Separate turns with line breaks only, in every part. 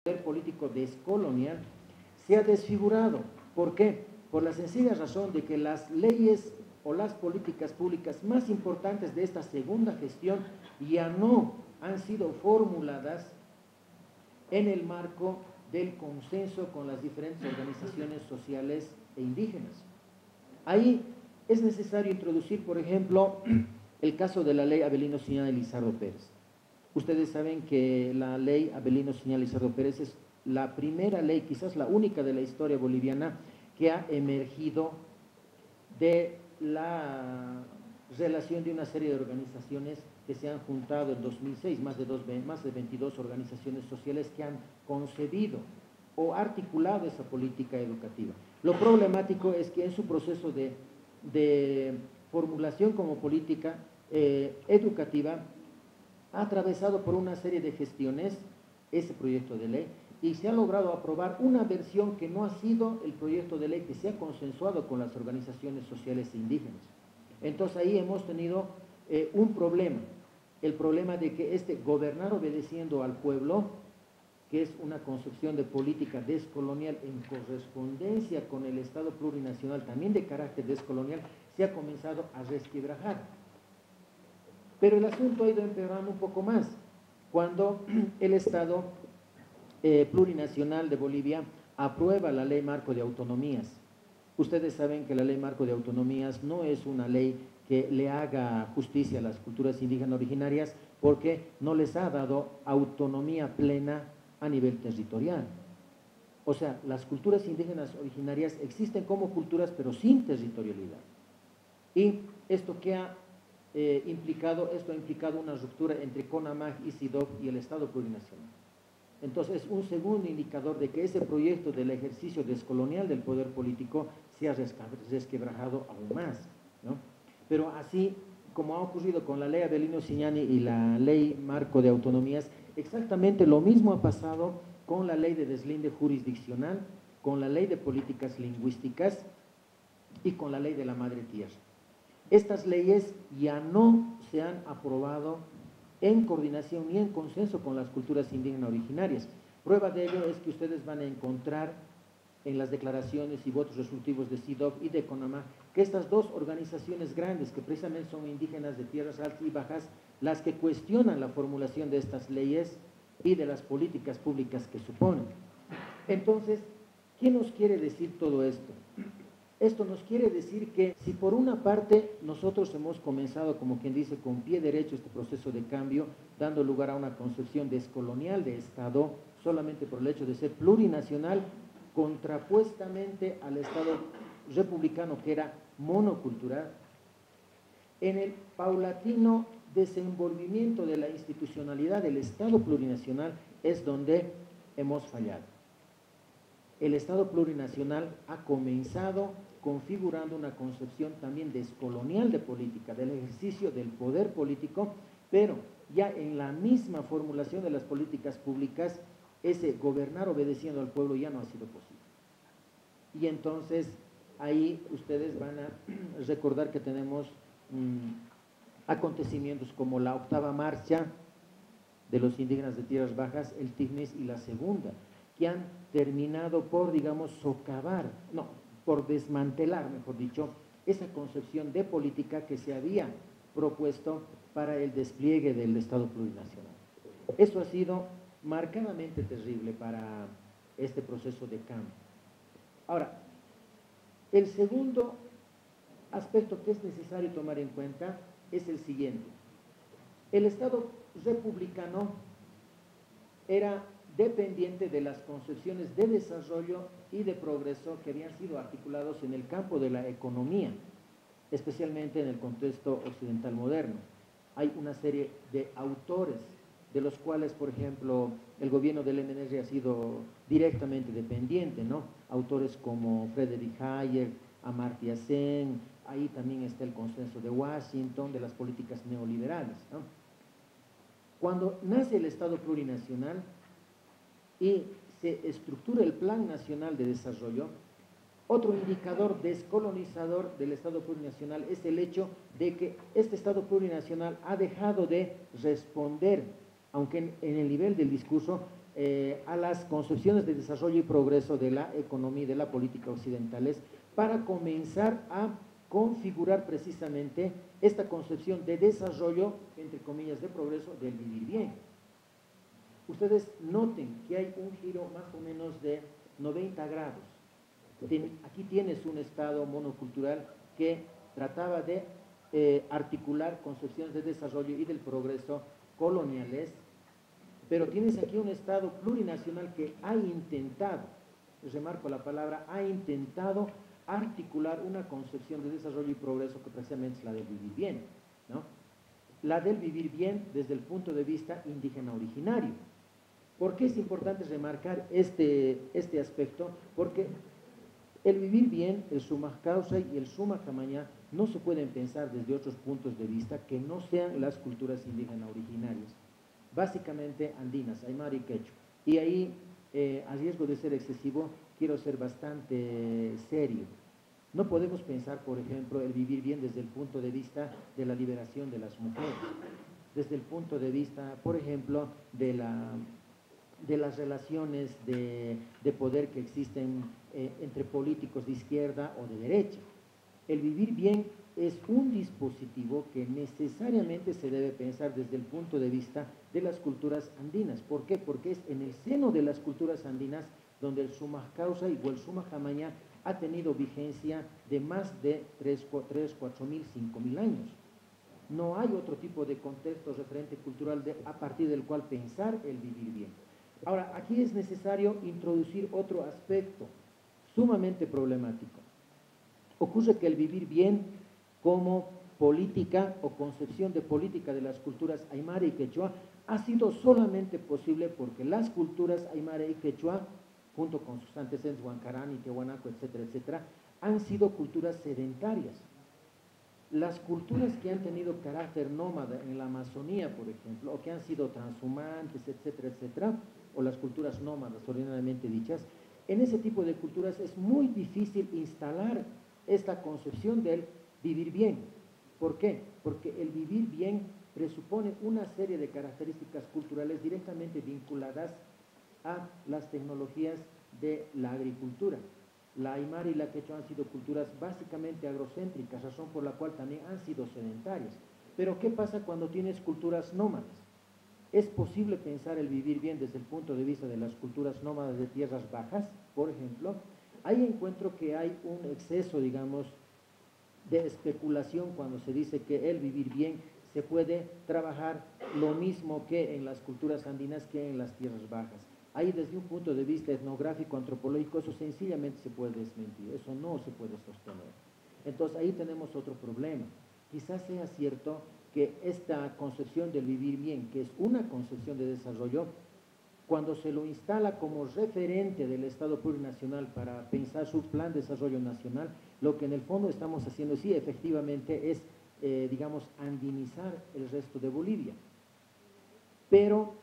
poder político descolonial se ha desfigurado. ¿Por qué? Por la sencilla razón de que las leyes o las políticas públicas más importantes de esta segunda gestión ya no han sido formuladas en el marco del consenso con las diferentes organizaciones sociales e indígenas. Ahí es necesario introducir, por ejemplo, el caso de la ley Avelino Ciñana y Lizardo Pérez. Ustedes saben que la ley Avelino Ciñana y Lizardo Pérez es la primera ley, quizás la única de la historia boliviana, que ha emergido de la relación de una serie de organizaciones que se han juntado en 2006, más de 22 organizaciones sociales que han concebido o articulado esa política educativa. Lo problemático es que en su proceso de formulación como política educativa ha atravesado por una serie de gestiones ese proyecto de ley y se ha logrado aprobar una versión que no ha sido el proyecto de ley que se ha consensuado con las organizaciones sociales e indígenas. Entonces ahí hemos tenido un problema, el problema de que gobernar obedeciendo al pueblo, que es una concepción de política descolonial en correspondencia con el Estado plurinacional, también de carácter descolonial, se ha comenzado a resquebrajar. Pero el asunto ha ido empeorando un poco más, cuando el Estado plurinacional de Bolivia aprueba la Ley Marco de Autonomías. Ustedes saben que la Ley Marco de Autonomías no es una ley que le haga justicia a las culturas indígenas originarias porque no les ha dado autonomía plena a nivel territorial. O sea, las culturas indígenas originarias existen como culturas pero sin territorialidad. Y esto que ha implicado, esto ha implicado una ruptura entre CONAMAG y SIDOC y el Estado plurinacional. Entonces, un segundo indicador de que ese proyecto del ejercicio descolonial del poder político se ha resquebrajado aún más, ¿no? Pero así como ha ocurrido con la ley Avelino Ciñani y la ley Marco de Autonomías, exactamente lo mismo ha pasado con la ley de deslinde jurisdiccional, con la ley de políticas lingüísticas y con la ley de la madre tierra. Estas leyes ya no se han aprobado en coordinación ni en consenso con las culturas indígenas originarias. Prueba de ello es que ustedes van a encontrar en las declaraciones y votos resolutivos de SIDOC y de CONAMA que estas dos organizaciones grandes, que precisamente son indígenas de tierras altas y bajas, las que cuestionan la formulación de estas leyes y de las políticas públicas que suponen. Entonces, ¿qué nos quiere decir todo esto? Esto nos quiere decir que si por una parte nosotros hemos comenzado, como quien dice, con pie derecho este proceso de cambio, dando lugar a una concepción descolonial de Estado, solamente por el hecho de ser plurinacional, contrapuestamente al Estado republicano que era monocultural, en el paulatino desenvolvimiento de la institucionalidad del Estado plurinacional es donde hemos fallado. El Estado plurinacional ha comenzado configurando una concepción también descolonial de política, del ejercicio del poder político, pero ya en la misma formulación de las políticas públicas, ese gobernar obedeciendo al pueblo ya no ha sido posible. Y entonces ahí ustedes van a recordar que tenemos acontecimientos como la octava marcha de los indígenas de tierras bajas, el TIGNIS y la segunda, que han terminado por, digamos, socavar, no, por desmantelar, mejor dicho, esa concepción de política que se había propuesto para el despliegue del Estado plurinacional. Eso ha sido marcadamente terrible para este proceso de cambio. Ahora, el segundo aspecto que es necesario tomar en cuenta es el siguiente. El Estado republicano era dependiente de las concepciones de desarrollo y de progreso que habían sido articulados en el campo de la economía, especialmente en el contexto occidental moderno. Hay una serie de autores de los cuales, por ejemplo, el gobierno del MNR ha sido directamente dependiente, ¿no? Autores como Friedrich Hayek, Amartya Sen, ahí también está el consenso de Washington, de las políticas neoliberales, ¿no? Cuando nace el Estado plurinacional y se estructura el Plan Nacional de Desarrollo, otro indicador descolonizador del Estado plurinacional es el hecho de que este Estado plurinacional ha dejado de responder, aunque en el nivel del discurso, a las concepciones de desarrollo y progreso de la economía y de la política occidentales para comenzar a configurar precisamente esta concepción de desarrollo, entre comillas, de progreso, del vivir bien. Ustedes noten que hay un giro más o menos de 90 grados. Aquí tienes un Estado monocultural que trataba de articular concepciones de desarrollo y del progreso coloniales, pero tienes aquí un Estado plurinacional que ha intentado, remarco la palabra, ha intentado articular una concepción de desarrollo y progreso que precisamente es la del vivir bien, ¿no? La del vivir bien desde el punto de vista indígena originario. ¿Por qué es importante remarcar este aspecto? Porque el vivir bien, el Sumak Kawsay y el Sumak Amañá no se pueden pensar desde otros puntos de vista que no sean las culturas indígenas originarias, básicamente andinas, aymara y quechua. Y ahí, a riesgo de ser excesivo, quiero ser bastante serio. No podemos pensar, por ejemplo, el vivir bien desde el punto de vista de la liberación de las mujeres, desde el punto de vista, por ejemplo, de las relaciones de poder que existen entre políticos de izquierda o de derecha. El vivir bien es un dispositivo que necesariamente se debe pensar desde el punto de vista de las culturas andinas. ¿Por qué? Porque es en el seno de las culturas andinas donde el Sumak Kawsay o el Sumak Amañá ha tenido vigencia de más de 3, 4.000, 5.000 años. No hay otro tipo de contexto referente cultural a partir del cual pensar el vivir bien. Ahora, aquí es necesario introducir otro aspecto sumamente problemático. Ocurre que el vivir bien como política o concepción de política de las culturas aymara y quechua ha sido solamente posible porque las culturas aymara y quechua, junto con sus antecedentes Huancarán y Tiahuanaco, etcétera, etcétera, han sido culturas sedentarias. Las culturas que han tenido carácter nómada en la Amazonía, por ejemplo, o que han sido transhumantes, etcétera, etcétera, o las culturas nómadas, ordinariamente dichas, en ese tipo de culturas es muy difícil instalar esta concepción del vivir bien. ¿Por qué? Porque el vivir bien presupone una serie de características culturales directamente vinculadas a las tecnologías de la agricultura. La aymara y la quechua han sido culturas básicamente agrocéntricas, razón por la cual también han sido sedentarias. Pero ¿qué pasa cuando tienes culturas nómadas? ¿Es posible pensar el vivir bien desde el punto de vista de las culturas nómadas de tierras bajas, por ejemplo? Ahí encuentro que hay un exceso, digamos, de especulación cuando se dice que el vivir bien se puede trabajar lo mismo que en las culturas andinas que en las tierras bajas. Ahí desde un punto de vista etnográfico, antropológico, eso sencillamente se puede desmentir, eso no se puede sostener. Entonces ahí tenemos otro problema. Quizás sea cierto que esta concepción del vivir bien, que es una concepción de desarrollo, cuando se lo instala como referente del Estado plurinacional para pensar su plan de desarrollo nacional, lo que en el fondo estamos haciendo, sí, efectivamente, es, digamos, andinizar el resto de Bolivia. Pero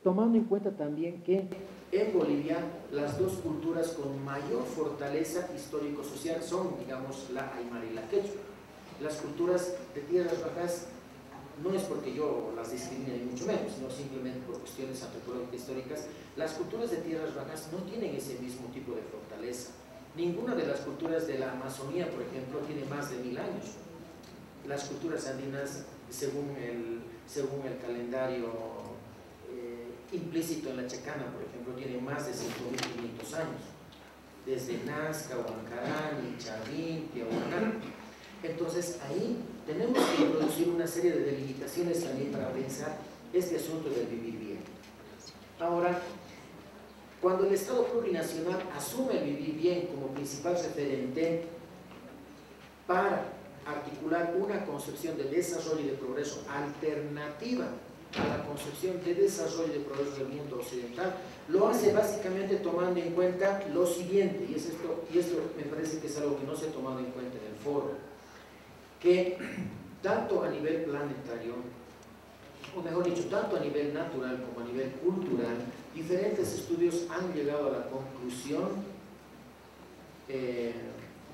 tomando en cuenta también que en Bolivia las dos culturas con mayor fortaleza histórico-social son, digamos, la aymara y la quechua. Las culturas de tierras bajas no es porque yo las discrimine ni mucho menos, sino simplemente por cuestiones antropológicas históricas. Las culturas de tierras bajas no tienen ese mismo tipo de fortaleza. Ninguna de las culturas de la Amazonía, por ejemplo, tiene más de 1000 años. Las culturas andinas, según el calendario implícito en la chacana, por ejemplo, tienen más de 5500 años. Desde Nazca, Huancarán, Chavín, Tiahuanaco. Entonces ahí tenemos que introducir una serie de delimitaciones también para pensar este asunto del vivir bien. Ahora, cuando el Estado plurinacional asume el vivir bien como principal referente para articular una concepción de desarrollo y de progreso alternativa a la concepción de desarrollo y de progreso del mundo occidental, lo hace básicamente tomando en cuenta lo siguiente, y esto me parece que es algo que no se ha tomado en cuenta en el foro, que tanto a nivel planetario, o mejor dicho, tanto a nivel natural como a nivel cultural, diferentes estudios han llegado a la conclusión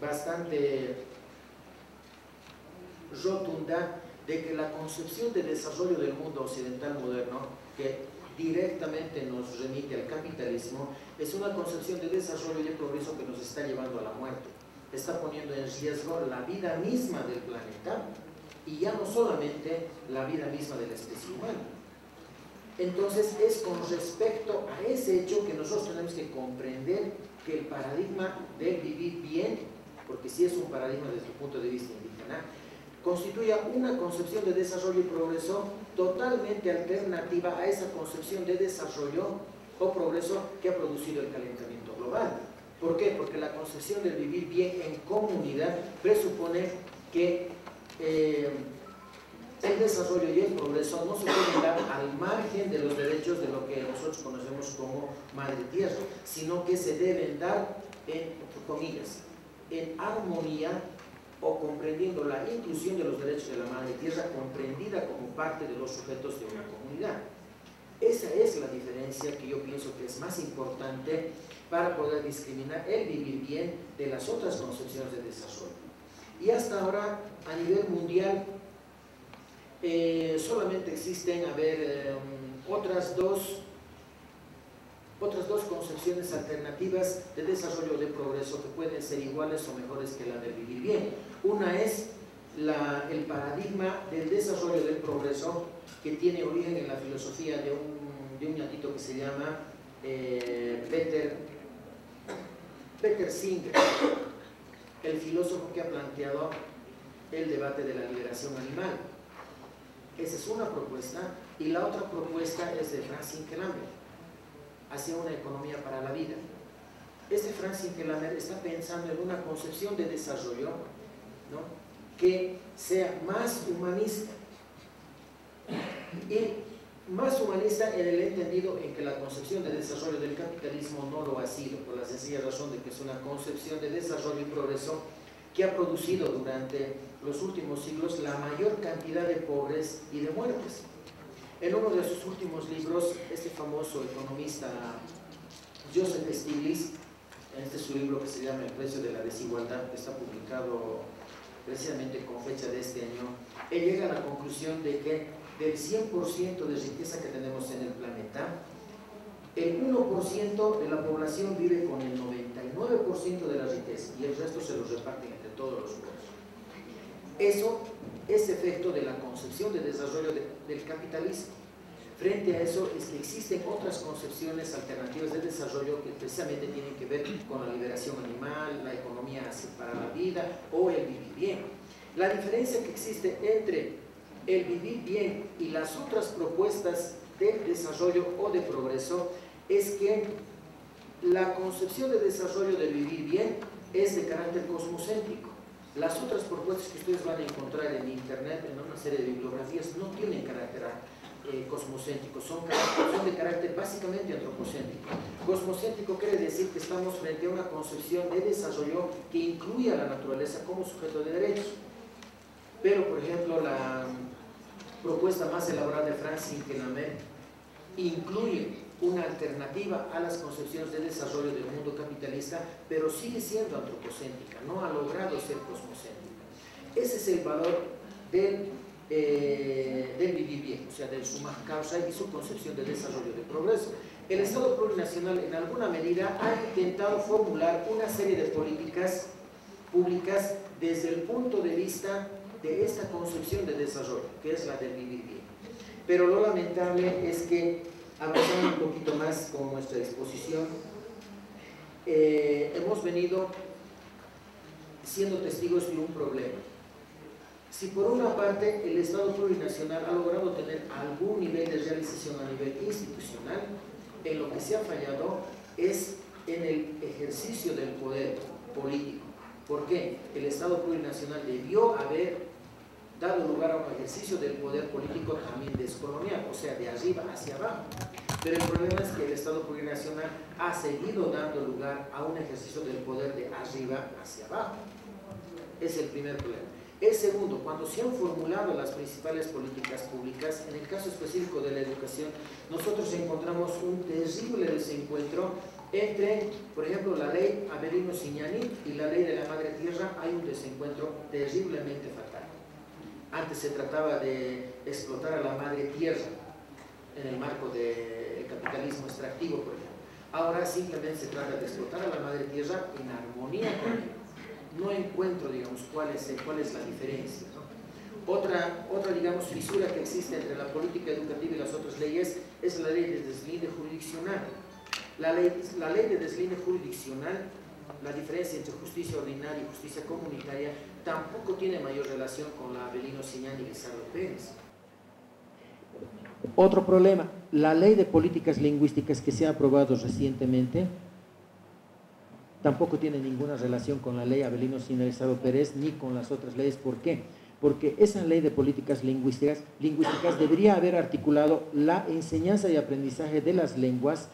bastante rotunda de que la concepción de desarrollo del mundo occidental moderno, que directamente nos remite al capitalismo, es una concepción de desarrollo y de progreso que nos está llevando a la muerte. Está poniendo en riesgo la vida misma del planeta y ya no solamente la vida misma de la especie humana. Entonces es con respecto a ese hecho que nosotros tenemos que comprender que el paradigma del vivir bien, porque sí es un paradigma desde el punto de vista indígena, constituye una concepción de desarrollo y progreso totalmente alternativa a esa concepción de desarrollo o progreso que ha producido el calentamiento global. ¿Por qué? Porque la concepción del vivir bien en comunidad presupone que el desarrollo y el progreso no se pueden dar al margen de los derechos de lo que nosotros conocemos como madre tierra, sino que se deben dar en, comillas, en armonía o comprendiendo la inclusión de los derechos de la madre tierra comprendida como parte de los sujetos de una comunidad. Esa es la diferencia que yo pienso que es más importante para poder discriminar el vivir bien de las otras concepciones de desarrollo. Y hasta ahora, a nivel mundial, solamente existen, otras dos concepciones alternativas de desarrollo o de progreso que pueden ser iguales o mejores que la de vivir bien. Una es el paradigma del desarrollo del progreso, que tiene origen en la filosofía de un ñatito que se llama Peter Singer, el filósofo que ha planteado el debate de la liberación animal. Esa es una propuesta, y la otra propuesta es de Franz Hinkelhammer, hacia una economía para la vida. Franz Hinkelhammer está pensando en una concepción de desarrollo, ¿no?, que sea más humanista, y más humanista en el entendido en que la concepción de desarrollo del capitalismo no lo ha sido, por la sencilla razón de que es una concepción de desarrollo y progreso que ha producido durante los últimos siglos la mayor cantidad de pobres y de muertes. En uno de sus últimos libros, este famoso economista Joseph Stiglitz, este es su libro que se llama El precio de la desigualdad, que está publicado precisamente con fecha de este año, él llega a la conclusión de que del 100% de riqueza que tenemos en el planeta, el 1% de la población vive con el 99% de la riqueza y el resto se lo reparten entre todos los pueblos. Eso es efecto de la concepción de desarrollo del capitalismo. Frente a eso es que existen otras concepciones alternativas de desarrollo que precisamente tienen que ver con la liberación animal, la economía para la vida o el vivir bien. La diferencia que existe entre el vivir bien y las otras propuestas de desarrollo o de progreso es que la concepción de desarrollo de vivir bien es de carácter cosmocéntrico. Las otras propuestas que ustedes van a encontrar en internet, en una serie de bibliografías, no tienen carácter cosmocéntrico, son de carácter básicamente antropocéntrico. Cosmocéntrico quiere decir que estamos frente a una concepción de desarrollo que incluye a la naturaleza como sujeto de derechos. Pero, por ejemplo, la propuesta más elaborada de Franz Hinkelhammer incluye una alternativa a las concepciones de desarrollo del mundo capitalista, pero sigue siendo antropocéntrica, no ha logrado ser cosmocéntrica. Ese es el valor del vivir bien, o sea, del summa causa y su concepción de desarrollo de progreso. El Estado plurinacional, en alguna medida, ha intentado formular una serie de políticas públicas desde el punto de vista de esta concepción de desarrollo, que es la del vivir bien. Pero lo lamentable es que, avanzando un poquito más con nuestra exposición, hemos venido siendo testigos de un problema. Si por una parte el Estado plurinacional ha logrado tener algún nivel de realización a nivel institucional, en lo que se ha fallado es en el ejercicio del poder político. ¿Por qué? El Estado plurinacional debió haber dado lugar a un ejercicio del poder político también descolonial, o sea, de arriba hacia abajo. Pero el problema es que el Estado plurinacional ha seguido dando lugar a un ejercicio del poder de arriba hacia abajo. Es el primer problema. El segundo, cuando se han formulado las principales políticas públicas, en el caso específico de la educación, nosotros encontramos un terrible desencuentro entre, por ejemplo, la ley Avelino Signani y la ley de la madre tierra. Hay un desencuentro terriblemente fatal. Antes se trataba de explotar a la madre tierra en el marco de capitalismo extractivo, por ejemplo. Ahora simplemente se trata de explotar a la madre tierra en armonía con ella. No encuentro, digamos, cuál es la diferencia, ¿no? Otra, digamos, fisura que existe entre la política educativa y las otras leyes es la ley de deslinde jurisdiccional. La ley de deslinde jurisdiccional, la diferencia entre justicia ordinaria y justicia comunitaria, tampoco tiene mayor relación con la Avelino Siñán y Lizardo Pérez. Otro problema, la ley de políticas lingüísticas que se ha aprobado recientemente tampoco tiene ninguna relación con la ley Avelino Siñán y Lizardo Pérez ni con las otras leyes. ¿Por qué? Porque esa ley de políticas lingüísticas debería haber articulado la enseñanza y aprendizaje de las lenguas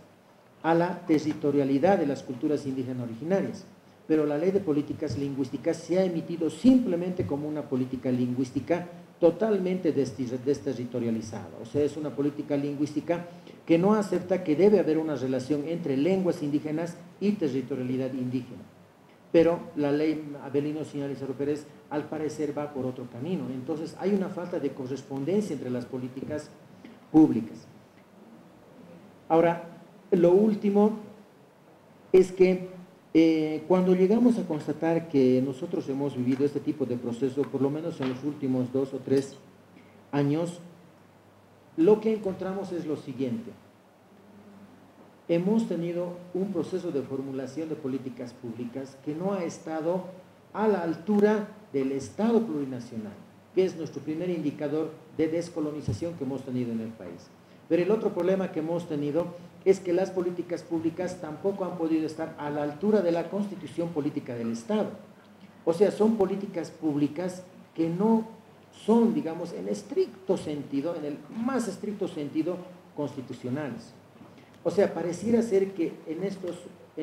a la territorialidad de las culturas indígenas originarias. Pero la ley de políticas lingüísticas se ha emitido simplemente como una política lingüística totalmente desterritorializada. O sea, es una política lingüística que no acepta que debe haber una relación entre lenguas indígenas y territorialidad indígena. Pero la ley Avelino Siñán y Lizardo Pérez al parecer va por otro camino. Entonces hay una falta de correspondencia entre las políticas públicas. Ahora, lo último es que cuando llegamos a constatar que nosotros hemos vivido este tipo de proceso, por lo menos en los últimos 2 o 3 años, lo que encontramos es lo siguiente. Hemos tenido un proceso de formulación de políticas públicas que no ha estado a la altura del Estado plurinacional, que es nuestro primer indicador de descolonización que hemos tenido en el país. Pero el otro problema que hemos tenido es que las políticas públicas tampoco han podido estar a la altura de la constitución política del Estado. O sea, son políticas públicas que no son, digamos, en estricto sentido, en el más estricto sentido, constitucionales. O sea, pareciera ser que en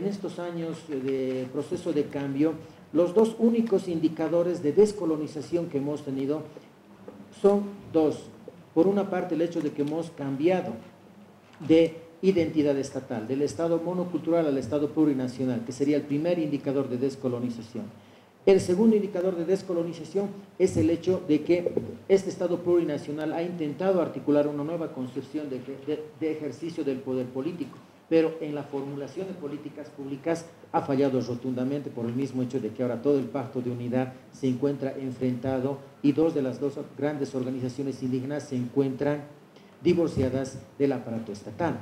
estos años de proceso de cambio, los dos únicos indicadores de descolonización que hemos tenido son dos. Por una parte, el hecho de que hemos cambiado de identidad estatal, del Estado monocultural al Estado plurinacional, que sería el primer indicador de descolonización. El segundo indicador de descolonización es el hecho de que este Estado plurinacional ha intentado articular una nueva concepción de ejercicio del poder político, pero en la formulación de políticas públicas ha fallado rotundamente por el mismo hecho de que ahora todo el pacto de unidad se encuentra enfrentado y dos grandes organizaciones indígenas se encuentran divorciadas del aparato estatal.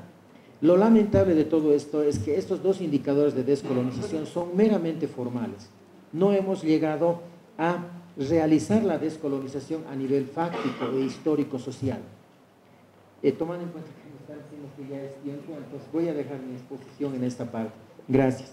Lo lamentable de todo esto es que estos dos indicadores de descolonización son meramente formales. No hemos llegado a realizar la descolonización a nivel fáctico e histórico-social. Tomando en cuenta que me están diciendo que ya es tiempo, entonces voy a dejar mi exposición en esta parte. Gracias.